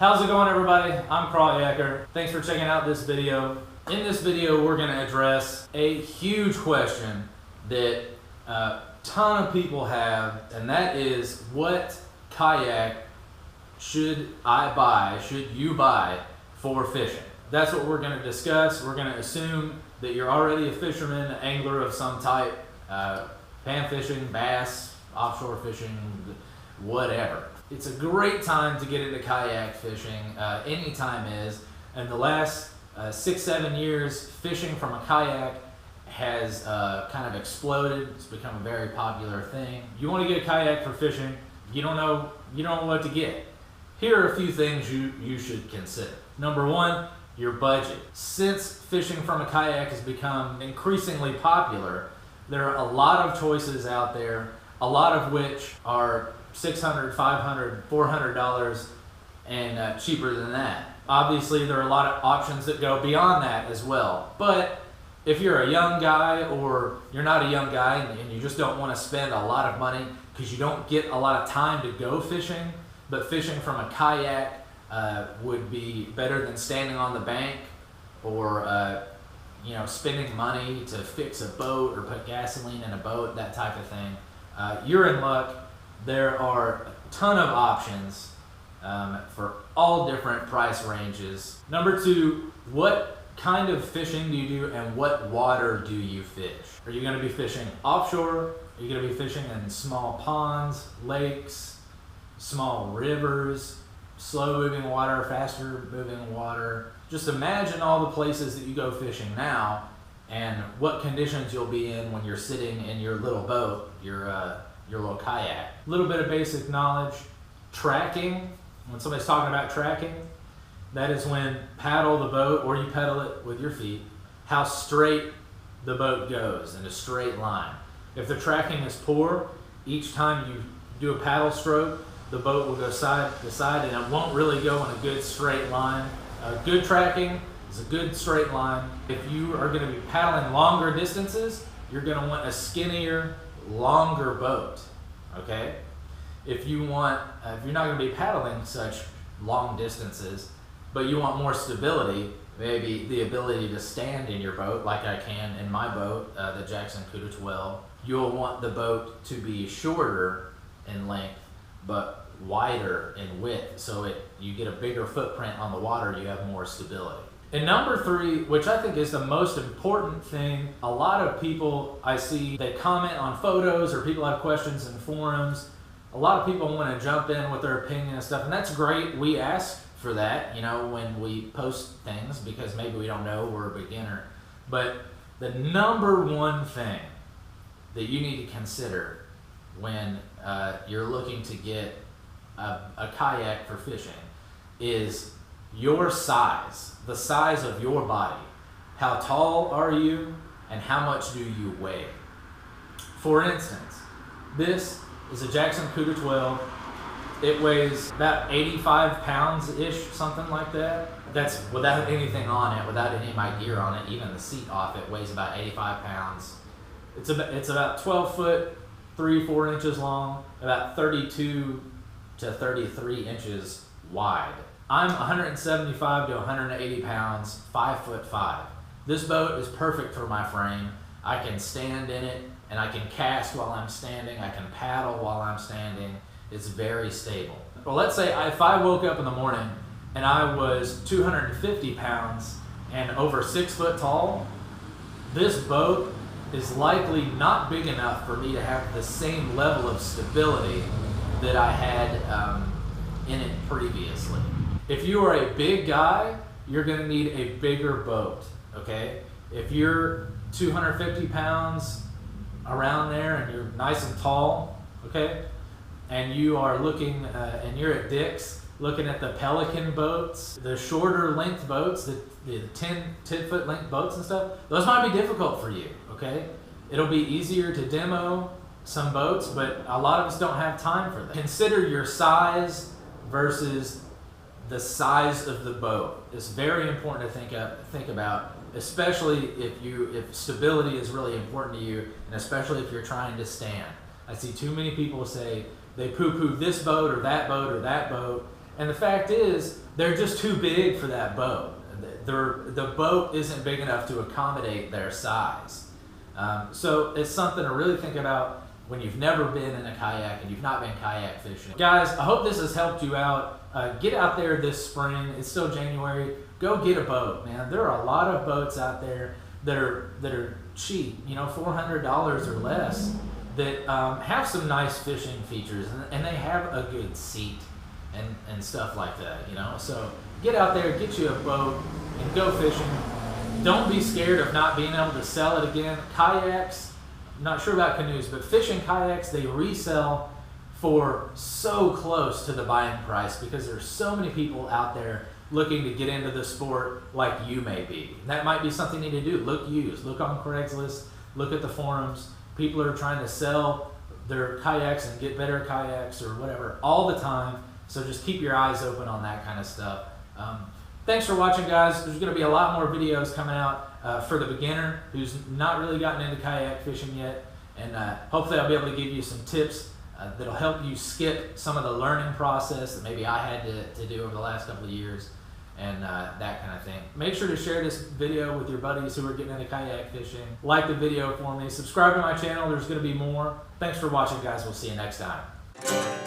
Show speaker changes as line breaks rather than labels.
How's it going, everybody? I'm Crawyakker. Thanks for checking out this video. In this video, we're going to address a huge question that a ton of people have, and that is, what kayak should you buy for fishing? That's what we're going to discuss. We're going to assume that you're already a fisherman, an angler of some type, pan fishing, bass, offshore fishing, whatever. It's a great time to get into kayak fishing. Any time is. And the last 6-7 years, fishing from a kayak has kind of exploded. It's become a very popular thing. You want to get a kayak for fishing, you don't know what to get. Here are a few things you should consider. Number one, your budget. Since fishing from a kayak has become increasingly popular, there are a lot of choices out there, a lot of which are $600, $500, $400 and cheaper than that. Obviously, there are a lot of options that go beyond that as well. But if you're a young guy, or you're not a young guy and you just don't want to spend a lot of money because you don't get a lot of time to go fishing, but fishing from a kayak would be better than standing on the bank or spending money to fix a boat or put gasoline in a boat, that type of thing, you're in luck. There are a ton of options for all different price ranges. Number two, what kind of fishing do you do and what water do you fish? Are you going to be fishing offshore? Are you going to be fishing in small ponds, lakes, small rivers, slow moving water, faster moving water? Just imagine all the places that you go fishing now and what conditions you'll be in when you're sitting in your little boat, your little kayak. A little bit of basic knowledge. Tracking, when somebody's talking about tracking, that is when paddle the boat, or you pedal it with your feet, how straight the boat goes in a straight line. If the tracking is poor, each time you do a paddle stroke, the boat will go side to side and it won't really go in a good straight line. Good tracking is a good straight line. If you are going to be paddling longer distances, you're going to want a skinnier, longer boat. Okay? If you're not going to be paddling such long distances, but you want more stability, maybe the ability to stand in your boat like I can in my boat, the Jackson Cuda 12, you'll want the boat to be shorter in length but wider in width, so you get a bigger footprint on the water, you have more stability. And number three, which I think is the most important thing, a lot of people I see, they comment on photos or people have questions in forums. A lot of people want to jump in with their opinion and stuff, and that's great. We ask for that, when we post things, because maybe we don't know, we're a beginner. But the number one thing that you need to consider when you're looking to get a kayak for fishing is your size, the size of your body. How tall are you and how much do you weigh? For instance, this is a Jackson Cuda 12. It weighs about 85 pounds-ish, something like that. That's without anything on it, without any of my gear on it, even the seat off it weighs about 85 pounds. It's about 12 foot, 3-4 inches long, about 32 to 33 inches wide. I'm 175 to 180 pounds, 5'5". This boat is perfect for my frame. I can stand in it and I can cast while I'm standing. I can paddle while I'm standing. It's very stable. Well, let's say if I woke up in the morning and I was 250 pounds and over 6 foot tall, this boat is likely not big enough for me to have the same level of stability that I had in it previously. If you are a big guy, you're going to need a bigger boat, okay? If you're 250 pounds, around there, and you're nice and tall, okay? And you are looking, and you're at Dick's, looking at the Pelican boats, the shorter length boats, the 10 foot length boats and stuff, those might be difficult for you, okay? It'll be easier to demo some boats, but a lot of us don't have time for that. Consider your size versus the size of the boat. It's very important to think about, especially if stability is really important to you, and especially if you're trying to stand. I see too many people say they poo-poo this boat or that boat or that boat, And the fact is, they're just too big for that boat. The boat isn't big enough to accommodate their size. So it's something to really think about when you've never been in a kayak and you've not been kayak fishing. Guys, I hope this has helped you out. Get out there this spring. It's still January. Go get a boat, man. There are a lot of boats out there that are cheap, you know, $400 or less, that have some nice fishing features, and they have a good seat and stuff like that, you know. So get out there, get you a boat, and go fishing. Don't be scared of not being able to sell it again. Kayaks, I'm not sure about canoes, but fishing kayaks, they resell for so close to the buying price because there's so many people out there looking to get into the sport like you may be. That might be something you need to do. Look used. Look on Craigslist. Look at the forums. People are trying to sell their kayaks and get better kayaks or whatever all the time. So just keep your eyes open on that kind of stuff. Thanks for watching, guys. There's going to be a lot more videos coming out for the beginner who's not really gotten into kayak fishing yet. And hopefully I'll be able to give you some tips that'll help you skip some of the learning process that maybe I had to do over the last couple of years. And that kind of thing. Make sure to share this video with your buddies who are getting into kayak fishing. Like the video for me. Subscribe to my channel. There's going to be more. Thanks for watching, guys. We'll see you next time.